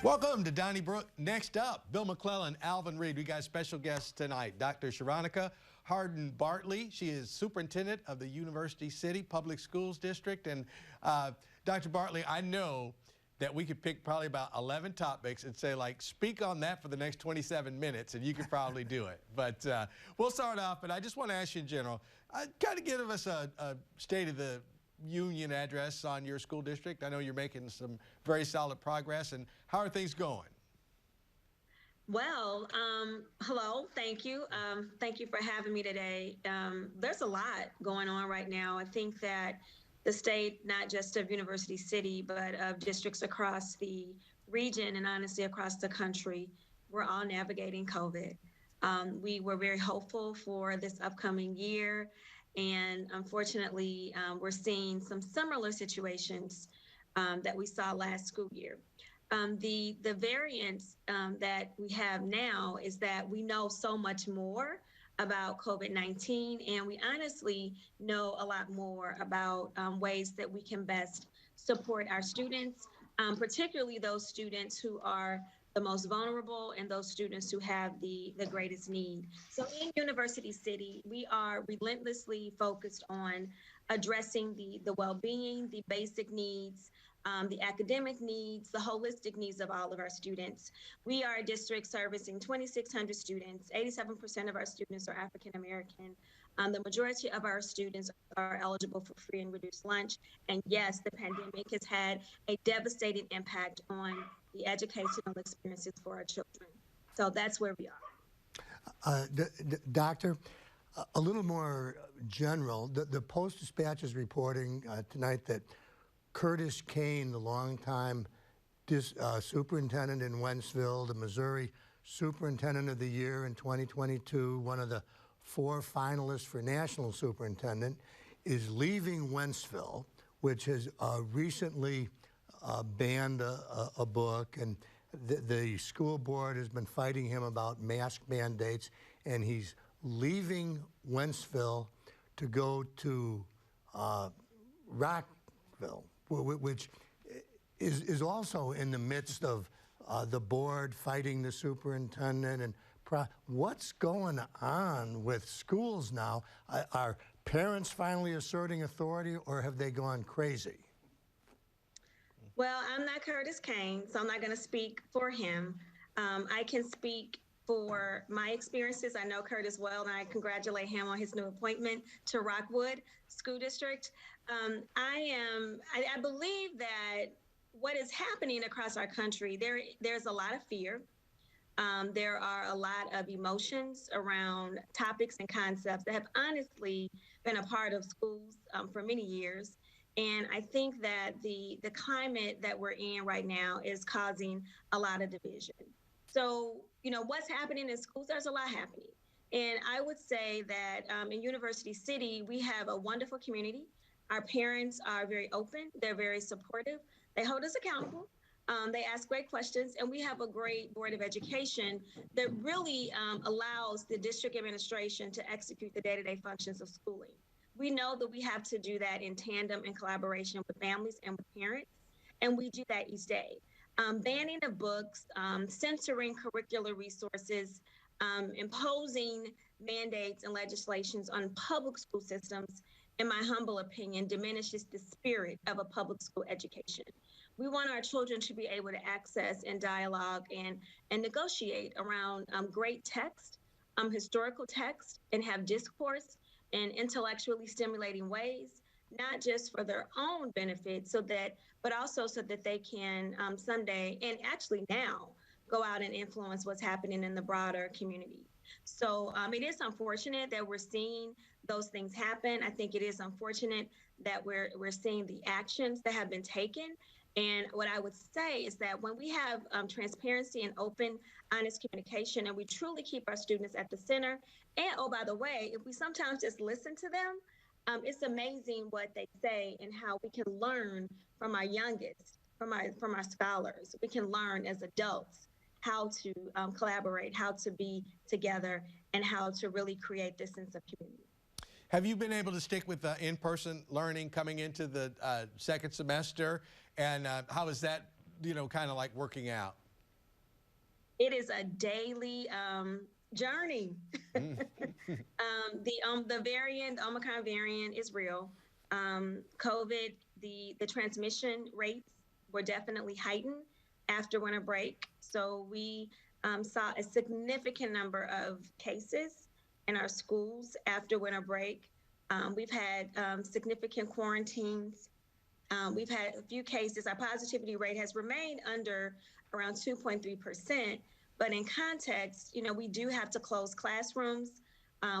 Welcome to Donnybrook. Next up, Bill McClellan, Alvin, Reid. We got special guests tonight. Dr. Sharonica Hardin-Bartley. She is superintendent of the University City Public Schools District. And Dr. Bartley, I know that we could pick probably about 11 topics and say, like, speak on that for the next 27 minutes, and you could probably do it. But we'll start off, and I just want to ask you in general, kind of give us a state of the union address on your school district. I know you're making some very solid progress, and how are things going? Well, hello, thank you. Thank you for having me today. There's a lot going on right now. I think that the state, not just of University City, but of districts across the region and honestly across the country, we're all navigating COVID. We were very hopeful for this upcoming year, and unfortunately, we're seeing some similar situations that we saw last school year. The variance that we have now is that we know so much more about COVID-19, and we honestly know a lot more about ways that we can best support our students, particularly those students who are the most vulnerable and those students who have the greatest need. So in University City, we are relentlessly focused on addressing the well-being, the basic needs, the academic needs, the holistic needs of all of our students. We are a district servicing 2,600 students. 87% of our students are African American. The majority of our students are eligible for free and reduced lunch. And yes, the pandemic has had a devastating impact on the educational experiences for our children. So that's where we are. Doctor, a little more general, the Post-Dispatch is reporting tonight that Curtis Kane, the longtime superintendent in Wentzville, the Missouri Superintendent of the Year in 2022, one of the 4 finalists for National Superintendent, is leaving Wentzville, which has recently banned a book, and the school board has been fighting him about mask mandates, and he's leaving Wentzville to go to Rockville, which is also in the midst of the board fighting the superintendent. And what's going on with schools now? Are parents finally asserting authority, or have they gone crazy? Well, I'm not Curtis Kane, so I'm not going to speak for him. I can speak for my experiences. I know Curtis well, and I congratulate him on his new appointment to Rockwood School District. I believe that what is happening across our country, there's a lot of fear. There are a lot of emotions around topics and concepts that have honestly been a part of schools for many years. And I think that the climate that we're in right now is causing a lot of division. So, you know, what's happening in schools, there's a lot happening. And I would say that in University City, we have a wonderful community. Our parents are very open. They're very supportive. They hold us accountable. They ask great questions. And we have a great Board of Education that really allows the district administration to execute the day-to-day functions of schooling. We know that we have to do that in tandem and collaboration with families and with parents, and we do that each day. Banning of books, censoring curricular resources, imposing mandates and legislations on public school systems, in my humble opinion, diminishes the spirit of a public school education. We want our children to be able to access and dialogue and negotiate around great text, historical text, and have discourse in intellectually stimulating ways, not just for their own benefit, but also so that they can someday, and actually now, go out and influence what's happening in the broader community. So it is unfortunate that we're seeing those things happen. I think it is unfortunate that we're seeing the actions that have been taken. And what I would say is that when we have transparency and open, honest communication, and we truly keep our students at the center, and oh, by the way, if we sometimes just listen to them, it's amazing what they say and how we can learn from our youngest, from our scholars. We can learn as adults how to collaborate, how to be together, and how to really create this sense of community. Have you been able to stick with in-person learning coming into the second semester? And how is that, kind of like working out? it is a daily journey. The variant, the Omicron variant, is real. COVID, the transmission rates were definitely heightened after winter break. So we saw a significant number of cases in our schools after winter break. We've had significant quarantines. We've had a few cases. Our positivity rate has remained under around 2.3%. But in context, we do have to close classrooms.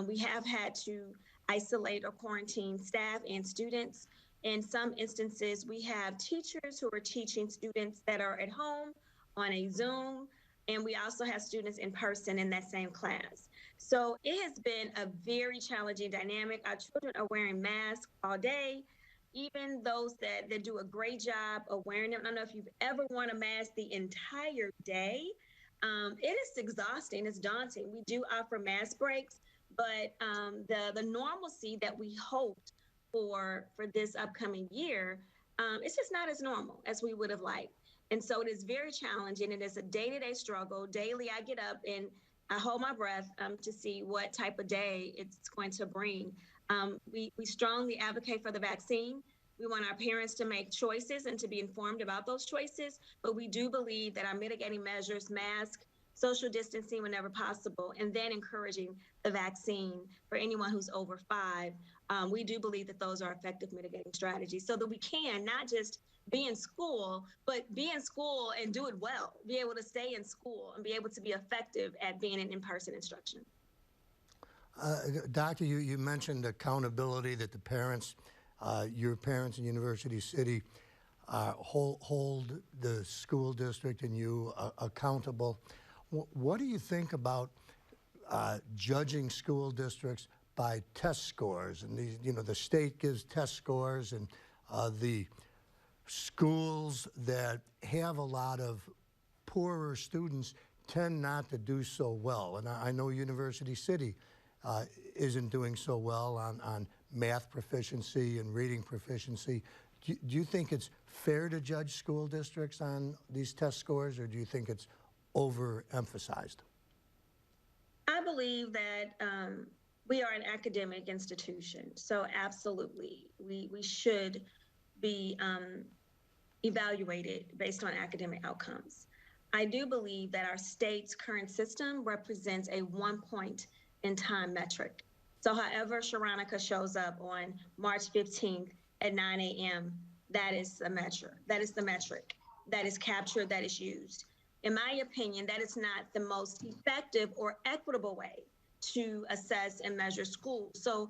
We have had to isolate or quarantine staff and students. In some instances, we have teachers who are teaching students that are at home on a Zoom, and we also have students in person in that same class. So it has been a very challenging dynamic. Our children are wearing masks all day, even those that do a great job of wearing them. I don't know if you've ever worn a mask the entire day. It is exhausting. It's daunting. We do offer mask breaks, but the normalcy that we hoped for this upcoming year, it's just not as normal as we would have liked. And so it is very challenging. It is a day-to-day struggle. Daily, I get up and I hold my breath to see what type of day it's going to bring. We strongly advocate for the vaccine. We want our parents to make choices and to be informed about those choices. But we do believe that our mitigating measures, mask, social distancing whenever possible, and then encouraging the vaccine for anyone who's over 5, we do believe that those are effective mitigating strategies so that we can not just be in school, but be in school and do it well, be able to stay in school and be able to be effective at being in in-person instruction. Doctor, you mentioned accountability, that the parents, your parents in University City, hold the school district and you accountable. What do you think about judging school districts by test scores? And these, the state gives test scores, and the schools that have a lot of poorer students tend not to do so well. And I know University City isn't doing so well on math proficiency and reading proficiency. Do you think it's fair to judge school districts on these test scores, or do you think it's overemphasized? I believe that we are an academic institution, so absolutely we should be evaluated based on academic outcomes. I do believe that our state's current system represents a 1 point in time metric. So however Sharonica shows up on March 15th at 9 a.m., that is the measure. That is the metric that is captured, that is used. In my opinion, that is not the most effective or equitable way to assess and measure schools. So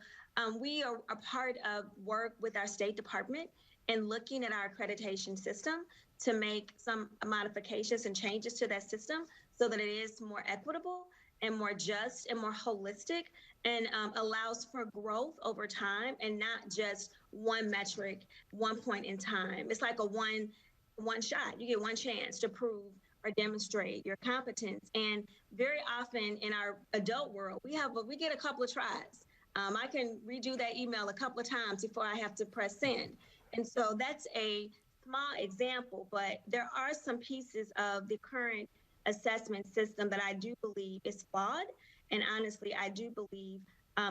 we are a part of work with our State Department and looking at our accreditation system to make some modifications and changes to that system so that it is more equitable and more just and more holistic, and allows for growth over time and not just one metric, 1 point in time. It's like a one shot. You get one chance to prove or demonstrate your competence. And very often in our adult world, we get a couple of tries. I can redo that email a couple of times before I have to press send. And so that's a small example, but there are some pieces of the current assessment system that I do believe is flawed, and honestly, I do believe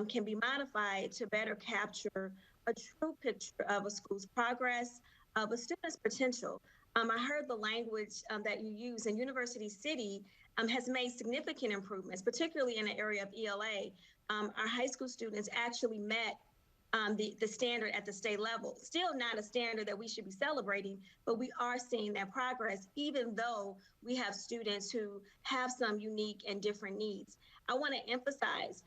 can be modified to better capture a true picture of a school's progress, of a student's potential. I heard the language that you use, and University City has made significant improvements, particularly in the area of ELA. Our high school students actually met the standard at the state level. Still not a standard that we should be celebrating, but we are seeing that progress, even though we have students who have some unique and different needs. I want to emphasize,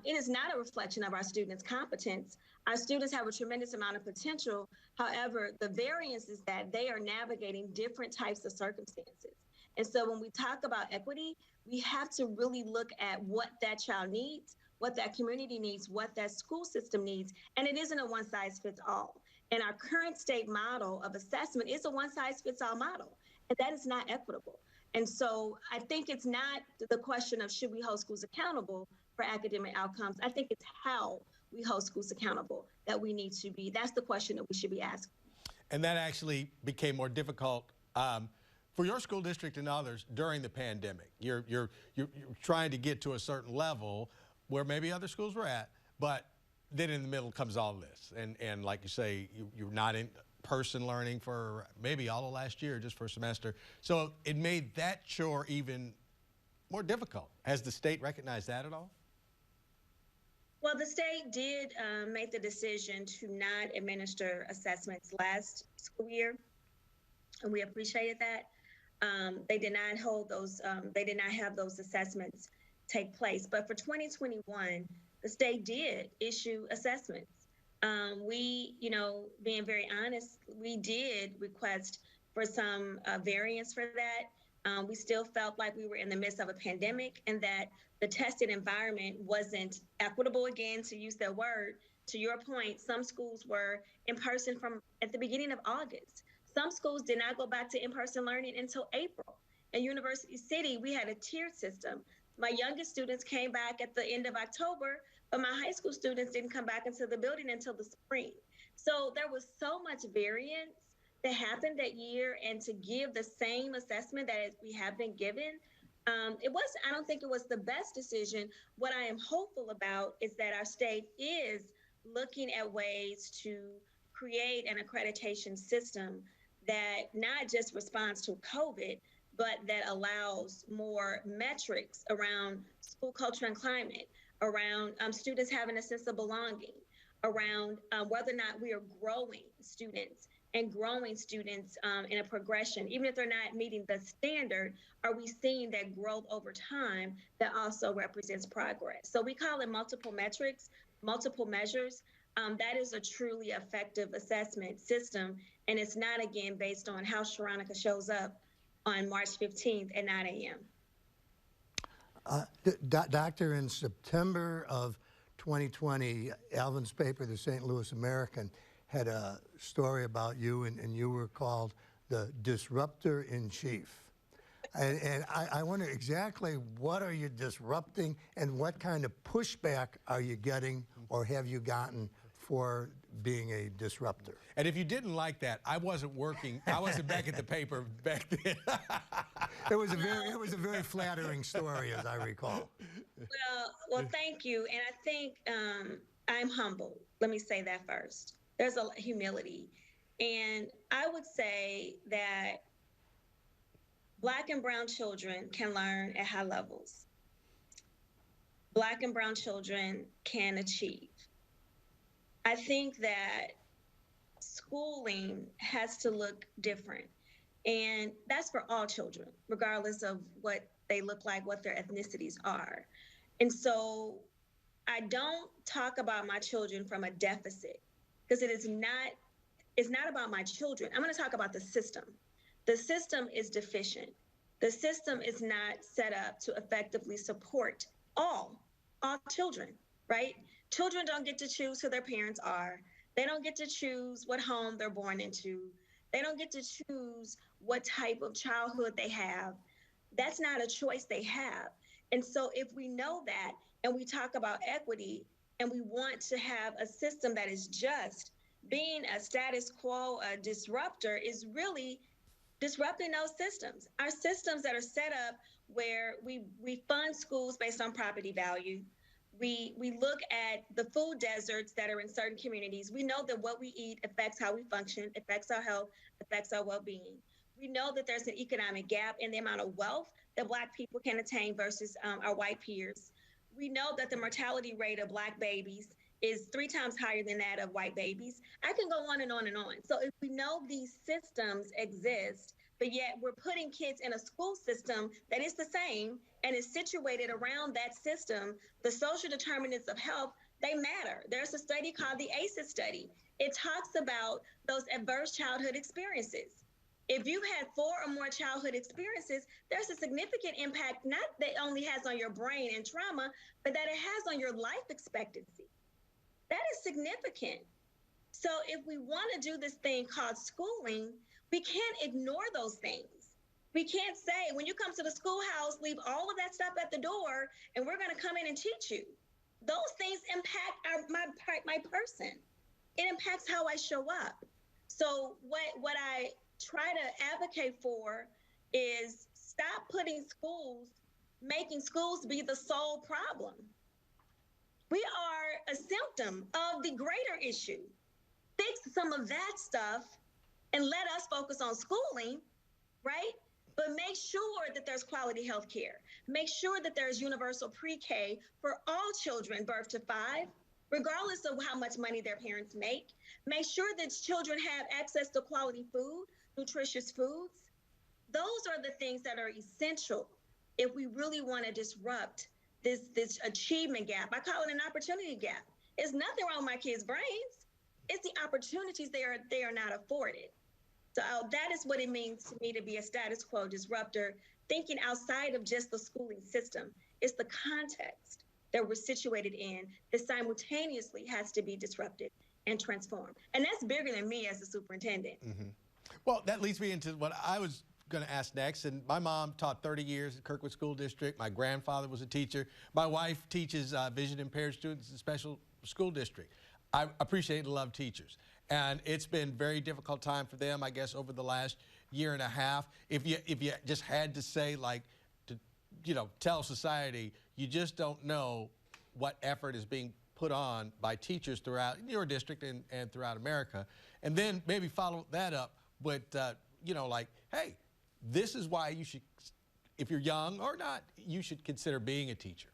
it is not a reflection of our students' competence. Our students have a tremendous amount of potential. However, the variance is that they are navigating different types of circumstances. And so when we talk about equity, we have to really look at what that child needs, what that community needs, what that school system needs, and it isn't a one-size-fits-all. And our current state model of assessment is a one-size-fits-all model, and that is not equitable. And so I think it's not the question of should we hold schools accountable for academic outcomes. I think it's how we hold schools accountable that we need to be. That's the question that we should be asking. And that actually became more difficult For your school district and others during the pandemic, you're trying to get to a certain level where maybe other schools were at, but then in the middle comes all this. And like you say, you're not in person learning for maybe all of last year, just for a semester. So it made that chore even more difficult. Has the state recognized that at all? Well, the state did make the decision to not administer assessments last school year, and we appreciated that. They did not hold those, they did not have those assessments take place. But for 2021, the state did issue assessments. We, being very honest, we did request for some variance for that. We still felt like we were in the midst of a pandemic and that the tested environment wasn't equitable, again, to use that word. To your point, some schools were in person from at the beginning of August. Some schools did not go back to in-person learning until April. In University City, we had a tiered system. My youngest students came back at the end of October, but my high school students didn't come back into the building until the spring. So there was so much variance that happened that year, and to give the same assessment that we have been given, I don't think it was the best decision. What I am hopeful about is that our state is looking at ways to create an accreditation system that not just responds to COVID, but that allows more metrics around school culture and climate, around students having a sense of belonging, around whether or not we are growing students and growing students in a progression. Even if they're not meeting the standard, are we seeing that growth over time that also represents progress? So we call it multiple metrics, multiple measures. That is a truly effective assessment system. And it's not, again, based on how Sharonica shows up on March 15th at 9 a.m. Doctor, in September of 2020, Alvin's paper, the St. Louis American, had a story about you, and you were called the disruptor in chief. And I wonder exactly what are you disrupting and what kind of pushback are you getting or have you gotten for being a disruptor? And if you didn't like that, I wasn't working. I wasn't back at the paper back then. It was a very flattering story, as I recall. Well, thank you. And I think I'm humble. Let me say that first. There's a humility. And I would say that Black and brown children can learn at high levels. Black and brown children can achieve. I think that schooling has to look different. And that's for all children, regardless of what they look like, what their ethnicities are. And so I don't talk about my children from a deficit, because it's not about my children. I'm going to talk about the system. The system is deficient. The system is not set up to effectively support all children, right? Children don't get to choose who their parents are. They don't get to choose what home they're born into. They don't get to choose what type of childhood they have. That's not a choice they have. And so if we know that and we talk about equity and we want to have a system that is just, being a status quo, a disruptor is really disrupting those systems. Our systems that are set up where we fund schools based on property value. We look at the food deserts that are in certain communities. We know that what we eat affects how we function, affects our health, affects our well-being. We know that there's an economic gap in the amount of wealth that Black people can attain versus our white peers. We know that the mortality rate of Black babies is 3 times higher than that of white babies. I can go on and on and on. So if we know these systems exist, but yet we're putting kids in a school system that is the same and is situated around that system, the social determinants of health, they matter. There's a study called the ACEs study. It talks about those adverse childhood experiences. If you had 4 or more childhood experiences, there's a significant impact, not that it only has on your brain and trauma, but that it has on your life expectancy. That is significant. So if we want to do this thing called schooling, we can't ignore those things. We can't say, when you come to the schoolhouse, leave all of that stuff at the door, and we're going to come in and teach you. Those things impact my person. It impacts how I show up. So what I try to advocate for is stop making schools be the sole problem. We are a symptom of the greater issue. Fix some of that stuff and let us focus on schooling, right? But make sure that there's quality health care. Make sure that there's universal pre-K for all children birth to 5, regardless of how much money their parents make. Make sure that children have access to quality food, nutritious foods. Those are the things that are essential if we really want to disrupt this achievement gap. I call it an opportunity gap. It's nothing wrong with my kids' brains. It's the opportunities they are not afforded. So that is what it means to me to be a status quo disruptor, thinking outside of just the schooling system. It's the context that we're situated in that simultaneously has to be disrupted and transformed. And that's bigger than me as a superintendent. Mm-hmm. Well, that leads me into what I was going to ask next. And my mom taught 30 years at Kirkwood School District. My grandfather was a teacher. My wife teaches vision impaired students in special school district. I appreciate and love teachers. And it's been a very difficult time for them, I guess, over the last year and a half. If you just had to say, like, to, tell society, you just don't know what effort is being put on by teachers throughout your district and throughout America. And then maybe follow that up with, like, hey, this is why you should, if you're young or not, you should consider being a teacher.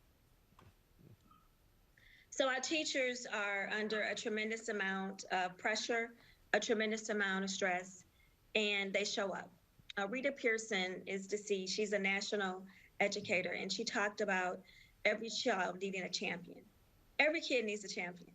So our teachers are under a tremendous amount of pressure, a tremendous amount of stress, and they show up. Rita Pearson is deceased. She's a national educator, and she talked about every child needing a champion. Every kid needs a champion.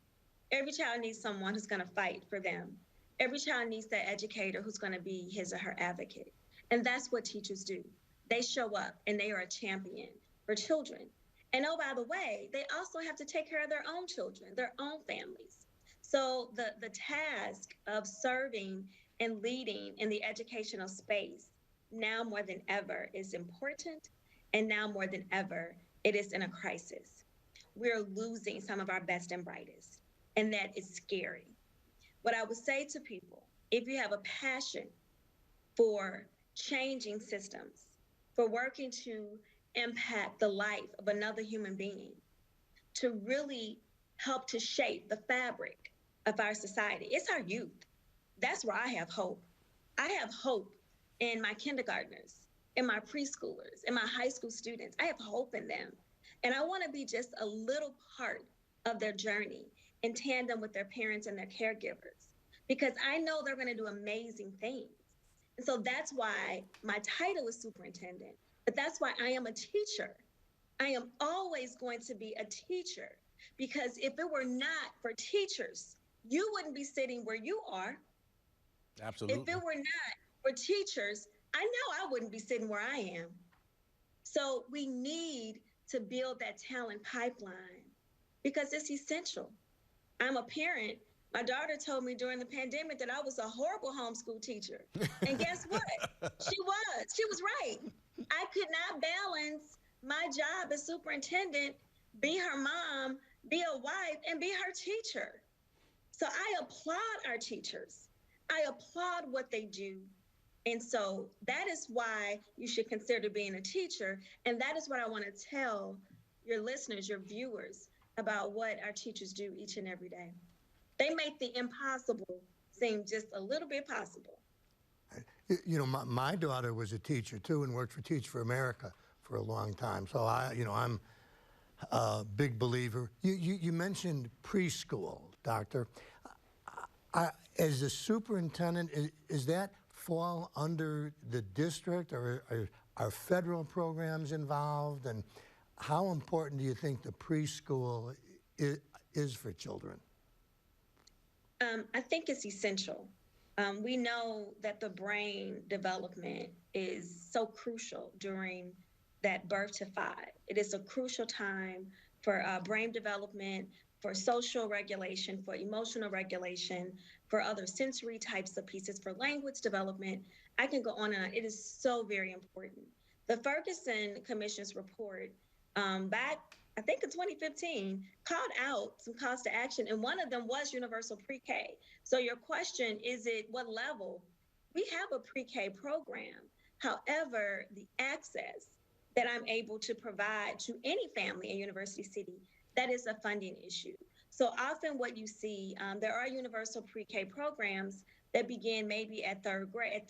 Every child needs someone who's going to fight for them. Every child needs that educator who's going to be his or her advocate. And that's what teachers do. They show up, and they are a champion for children. And oh, by the way, they also have to take care of their own children, their own families. So the task of serving and leading in the educational space now more than ever is important. And now more than ever, it is in a crisis. We're losing some of our best and brightest. And that is scary. What I would say to people, if you have a passion for changing systems, for working to impact the life of another human being, to really help to shape the fabric of our society. It's our youth. That's where I have hope. I have hope in my kindergartners, in my preschoolers, in my high school students. I have hope in them. And I want to be just a little part of their journey in tandem with their parents and their caregivers, because I know they're going to do amazing things. And so that's why my title is superintendent. But that's why I am a teacher. I am always going to be a teacher, because if it were not for teachers, you wouldn't be sitting where you are. Absolutely. If it were not for teachers, I know I wouldn't be sitting where I am. So we need to build that talent pipeline because it's essential. I'm a parent. My daughter told me during the pandemic that I was a horrible homeschool teacher. And guess what? She was right. I could not balance my job as superintendent, be her mom, be a wife, and be her teacher. So I applaud our teachers. I applaud what they do. And so that is why you should consider being a teacher. And that is what I want to tell your listeners, your viewers, about what our teachers do each and every day. They make the impossible seem just a little bit possible. You know, my daughter was a teacher too and worked for Teach for America for a long time. So I'm a big believer. You mentioned preschool, Doctor. As a superintendent, is that fall under the district, or are federal programs involved? And how important do you think the preschool is for children? I think it's essential. We know that the brain development is so crucial during that birth to 5. It is a crucial time for brain development, for social regulation, for emotional regulation, for other sensory types of pieces, for language development. I can go on and on. It is so very important. The Ferguson Commission's report back, I think in 2015, called out some calls to action, and one of them was universal pre-K. So your question, is it what level? We have a pre-K program, However, the access that I'm able to provide to any family in University City, that is a funding issue. So often what you see, there are universal pre-K programs that begin maybe at third grade,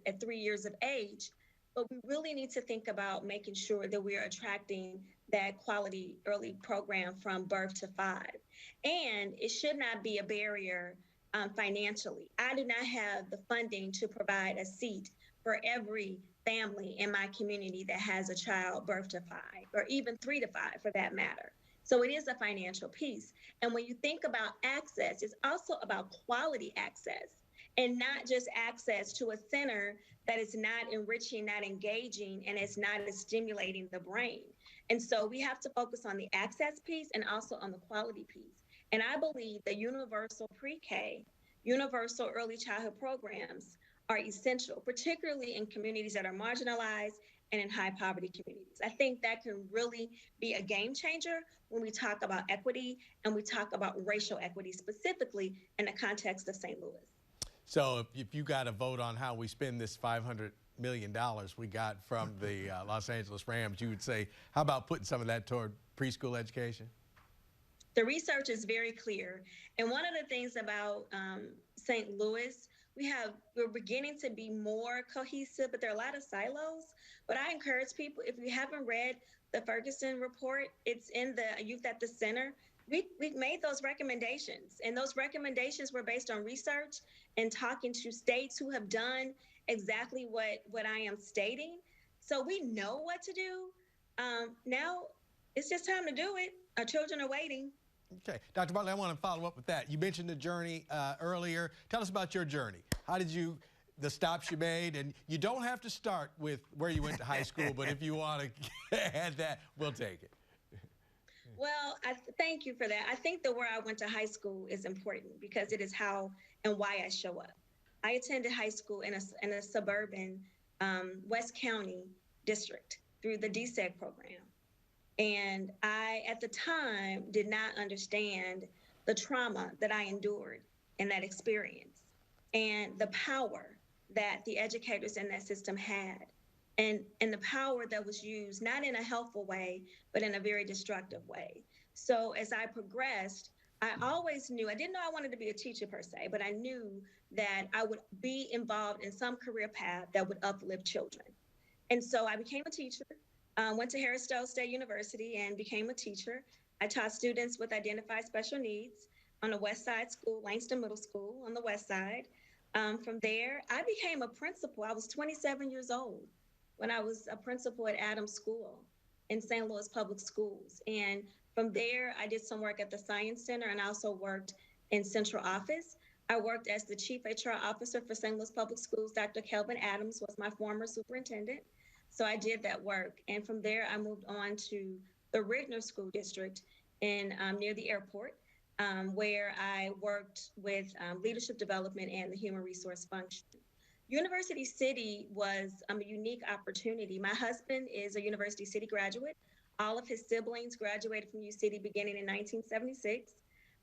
at 3 years of age, but we really need to think about making sure that we are attracting that quality early program from birth to 5. And it should not be a barrier financially. I do not have the funding to provide a seat for every family in my community that has a child birth to 5, or even 3 to 5 for that matter. So it is a financial piece. And when you think about access, it's also about quality access and not just access to a center that is not enriching, not engaging, and it's not stimulating the brain. And so we have to focus on the access piece and also on the quality piece. And I believe that universal pre-K, universal early childhood programs are essential, particularly in communities that are marginalized and in high poverty communities. I think that can really be a game changer when we talk about equity and we talk about racial equity, specifically in the context of St. Louis. So if you got to vote on how we spend this $500 million we got from the Los Angeles Rams, you would say, how about putting some of that toward preschool education? The research is very clear. And one of the things about St. Louis, we're beginning to be more cohesive, but there are a lot of silos. But I encourage people, if you haven't read the Ferguson report, it's in the Youth at the Center. We've made those recommendations, and those recommendations were based on research and talking to states who have done exactly what I am stating. So we know what to do. Now it's just time to do it. Our children are waiting. Okay, Dr. Bartley, I want to follow up with that. You mentioned the journey earlier. Tell us about your journey. How did the stops you made? And you don't have to start with where you went to high school, but if you want to add that, we'll take it. Well, thank you for that. I think that where I went to high school is important because it is how and why I show up. I attended high school in a suburban West County district through the DSEG program. And I, at the time, did not understand the trauma that I endured in that experience and the power that the educators in that system had. And the power that was used, not in a helpful way, but in a very destructive way. So as I progressed, I always knew, I didn't know I wanted to be a teacher per se, but I knew that I would be involved in some career path that would uplift children. And so I became a teacher, went to Harris-Stowe State University and became a teacher. I taught students with identified special needs on the West Side School, Langston Middle School on the West Side. From there, I became a principal. I was 27 years old when I was a principal at Adams School in St. Louis Public Schools. And from there, I did some work at the Science Center and also worked in central office. I worked as the Chief HR Officer for St. Louis Public Schools. Dr. Kelvin Adams was my former superintendent. So I did that work. And from there, I moved on to the Rigner School District near the airport, where I worked with leadership development and the human resource function. University City was a unique opportunity. My husband is a University City graduate. All of his siblings graduated from U City beginning in 1976.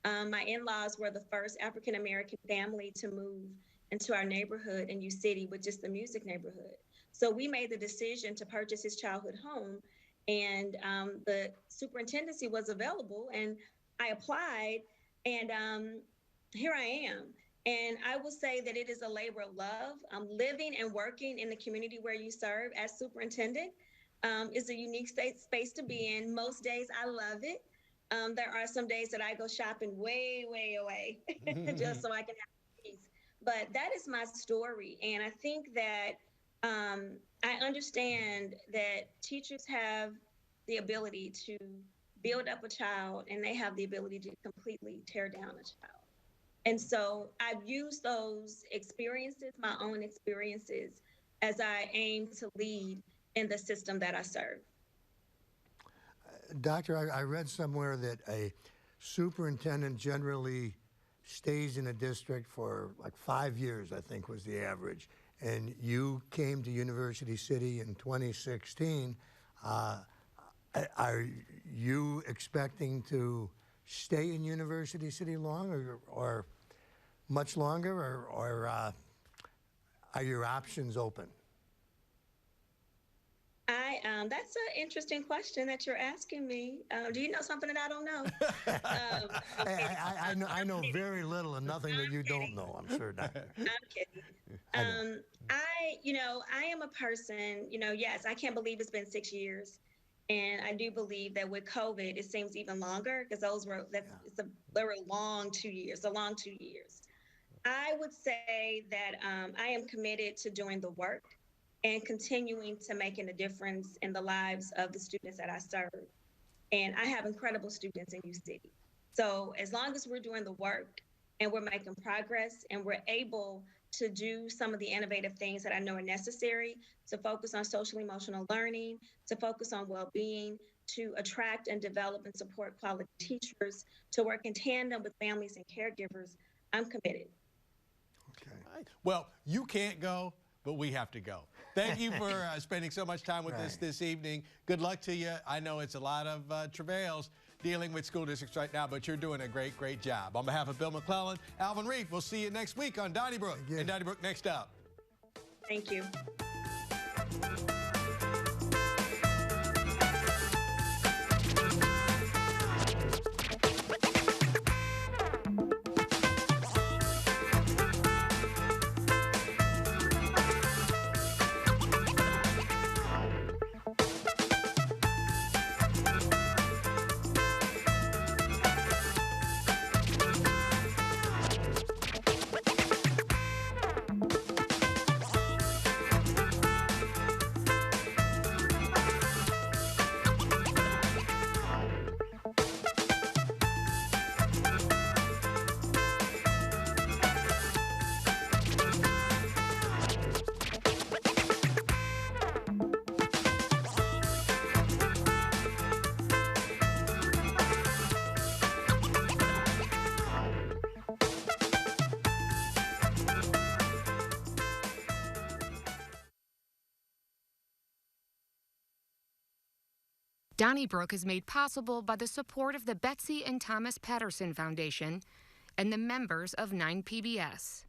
My in-laws were the first African-American family to move into our neighborhood in U City, which is the music neighborhood. So we made the decision to purchase his childhood home, and the superintendency was available, and I applied, and here I am. And I will say that it is a labor of love. Living and working in the community where you serve as superintendent is a unique space to be in. Most days I love it. There are some days that I go shopping way, way away just so I can have peace. But that is my story. And I think that I understand that teachers have the ability to build up a child and they have the ability to completely tear down a child. And so I've used those experiences, my own experiences, as I aim to lead in the system that I serve. Doctor, I read somewhere that a superintendent generally stays in a district for like 5 years, I think was the average. And you came to University City in 2016. Are you expecting to stay in University City long or much longer, or are your options open? That's an interesting question that you're asking me. Do you know something that I don't know? I know very little and nothing that you don't know, I'm sure, Doctor. I'm kidding. I am a person, yes, I can't believe it's been 6 years. And I do believe that with COVID, it seems even longer because it's a very long 2 years, a long 2 years. I would say that I am committed to doing the work and continuing to making a difference in the lives of the students that I serve. And I have incredible students in U City. So as long as we're doing the work and we're making progress and we're able to do some of the innovative things that I know are necessary to focus on social emotional learning, to focus on well-being, to attract and develop and support quality teachers, to work in tandem with families and caregivers, I'm committed. Okay. Well, you can't go, but we have to go. Thank you for spending so much time with us this evening. Good luck to you. I know it's a lot of travails dealing with school districts right now, but you're doing a great, great job. On behalf of Bill McClellan, Alvin Reid, we'll see you next week on Donnybrook. And Donnybrook next up. Thank you. Donnybrook is made possible by the support of the Betsy and Thomas Patterson Foundation and the members of 9PBS.